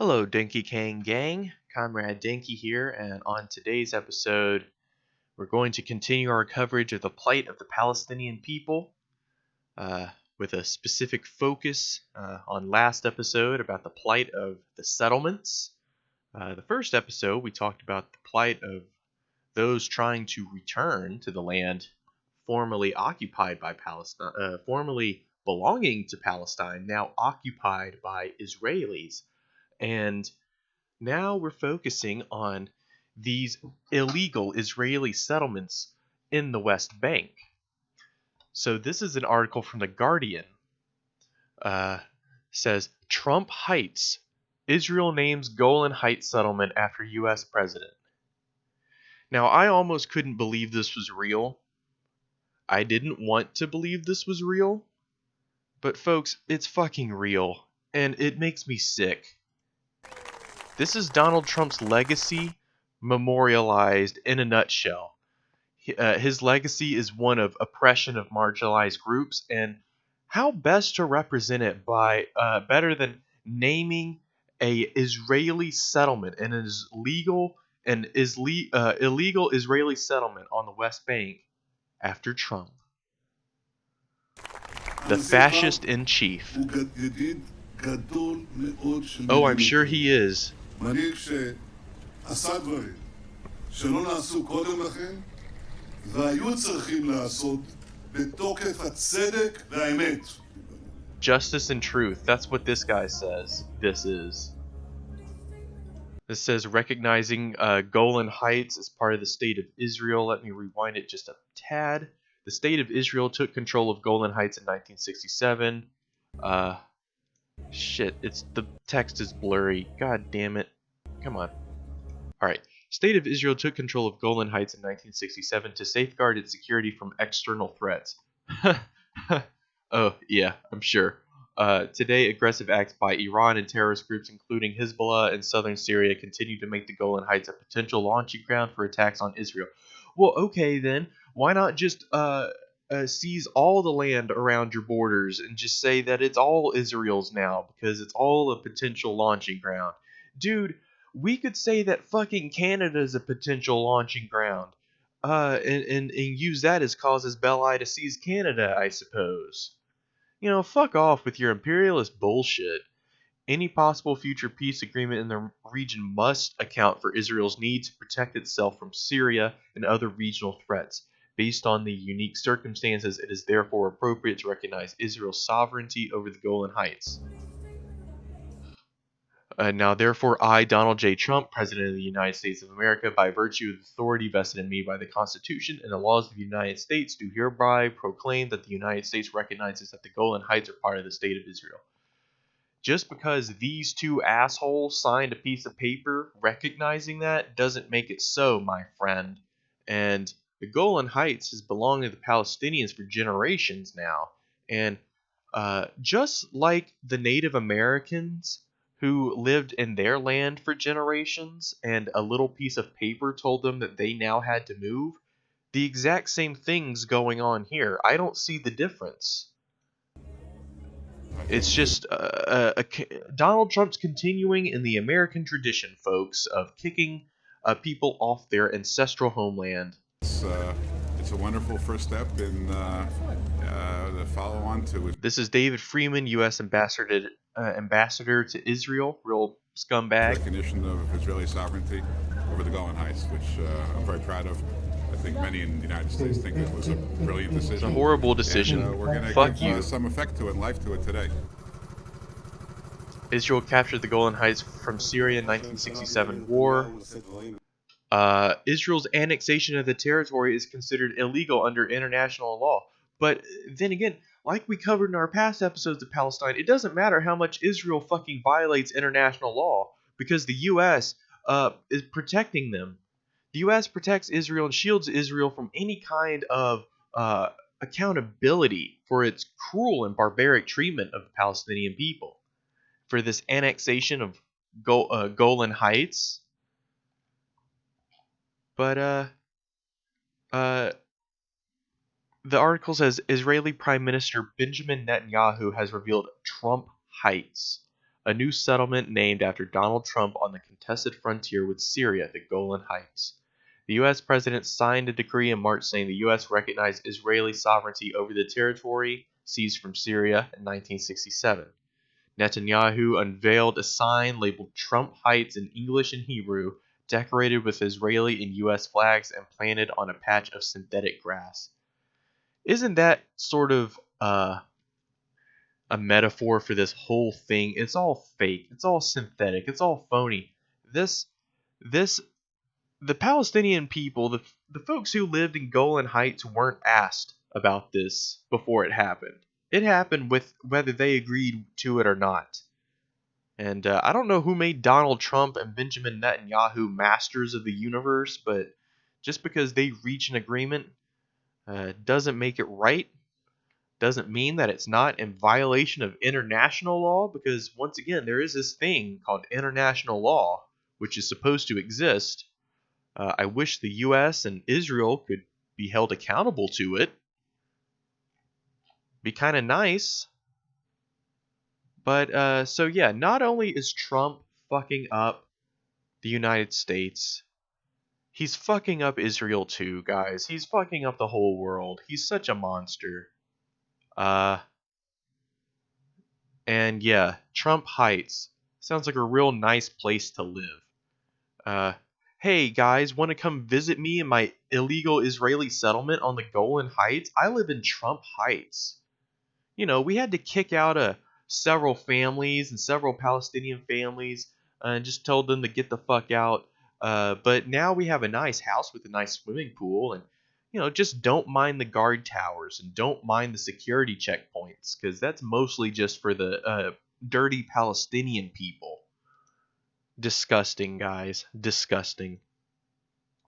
Hello, Dankey Kang gang. Comrade Dankey here, and on today's episode, we're going to continue our coverage of the plight of the Palestinian people, uh, with a specific focus on last episode about the plight of the settlements. The first episode, we talked about the plight of those trying to return to the land formerly occupied by Palestine, formerly belonging to Palestine, now occupied by Israelis. And now we're focusing on these illegal Israeli settlements in the West Bank. So this is an article from The Guardian. Says Trump Heights. Israel names Golan Heights settlement after U.S. president. Now, I almost couldn't believe this was real. I didn't want to believe this was real. But folks, it's fucking real. And it makes me sick. This is Donald Trump's legacy memorialized in a nutshell. His legacy is one of oppression of marginalized groups, and how best to represent it by better than naming a Israeli settlement, illegal Israeli settlement on the West Bank after Trump, the fascist in chief. Oh, I'm sure he is. מנהיג שעשה דברים שלא נעשו קודם לכן והיו צריכים לעשות בתוקף הצדק והאמת. Justice and truth. That's what this guy says. This says recognizing Golan Heights as part of the state of Israel. Let me rewind it just a tad. The state of Israel took control of Golan Heights in 1967. The text is blurry. God damn it. Come on. Alright. State of Israel took control of Golan Heights in 1967 to safeguard its security from external threats. Oh, yeah, I'm sure. Today, aggressive acts by Iran and terrorist groups, including Hezbollah in southern Syria, continue to make the Golan Heights a potential launching ground for attacks on Israel. Well, okay then. Why not just seize all the land around your borders and just say that it's all Israel's now because it's all a potential launching ground? Dude, we could say that fucking Canada is a potential launching ground, and use that as causes belli to seize Canada, I suppose. Fuck off with your imperialist bullshit. Any possible future peace agreement in the region must account for Israel's need to protect itself from Syria and other regional threats. Based on the unique circumstances, it is therefore appropriate to recognize Israel's sovereignty over the Golan Heights. Now, therefore, I, Donald J. Trump, President of the United States of America, by virtue of the authority vested in me by the Constitution and the laws of the United States, do hereby proclaim that the United States recognizes that the Golan Heights are part of the state of Israel. Just because these two assholes signed a piece of paper recognizing that doesn't make it so, my friend. And the Golan Heights has belonged to the Palestinians for generations now. And just like the Native Americans who lived in their land for generations and a little piece of paper told them that they now had to move, the exact same thing's going on here. I don't see the difference. It's just Donald Trump's continuing in the American tradition, folks, of kicking people off their ancestral homeland. It's a wonderful first step in the follow-on to it. This is David Freeman, U.S. ambassador to Israel, real scumbag. Recognition of Israeli sovereignty over the Golan Heights, which I'm very proud of. I think many in the United States think it was a brilliant decision. It's a horrible decision. And, we're going to Fuck give you. Some effect to it, life to it today. Israel captured the Golan Heights from Syria in 1967 war. Israel's annexation of the territory is considered illegal under international law. But then again, like we covered in our past episodes of Palestine, it doesn't matter how much Israel fucking violates international law because the U.S. Is protecting them. The U.S. protects Israel and shields Israel from any kind of accountability for its cruel and barbaric treatment of the Palestinian people. For this annexation of Golan Heights. But the article says Israeli Prime Minister Benjamin Netanyahu has revealed Trump Heights, a new settlement named after Donald Trump on the contested frontier with Syria, the Golan Heights. The U.S. president signed a decree in March saying the U.S. recognized Israeli sovereignty over the territory seized from Syria in 1967. Netanyahu unveiled a sign labeled Trump Heights in English and Hebrew, decorated with Israeli and U.S. flags and planted on a patch of synthetic grass. Isn't that sort of a metaphor for this whole thing? It's all fake. It's all synthetic. It's all phony. This, this, the Palestinian people, the folks who lived in Golan Heights weren't asked about this before it happened. It happened with whether they agreed to it or not. And I don't know who made Donald Trump and Benjamin Netanyahu masters of the universe, but just because they reach an agreement doesn't make it right. Doesn't mean that it's not in violation of international law, because once again, there is this thing called international law, which is supposed to exist. I wish the U.S. and Israel could be held accountable to it. Be kind of nice. But, so yeah, not only is Trump fucking up the United States, he's fucking up Israel too, guys. He's fucking up the whole world. He's such a monster. And yeah, Trump Heights sounds like a real nice place to live. Hey guys, want to come visit me in my illegal Israeli settlement on the Golan Heights? I live in Trump Heights. You know, we had to kick out several families and several Palestinian families and just told them to get the fuck out. But now we have a nice house with a nice swimming pool, and just don't mind the guard towers and don't mind the security checkpoints, because that's mostly just for the dirty Palestinian people. Disgusting, guys. Disgusting.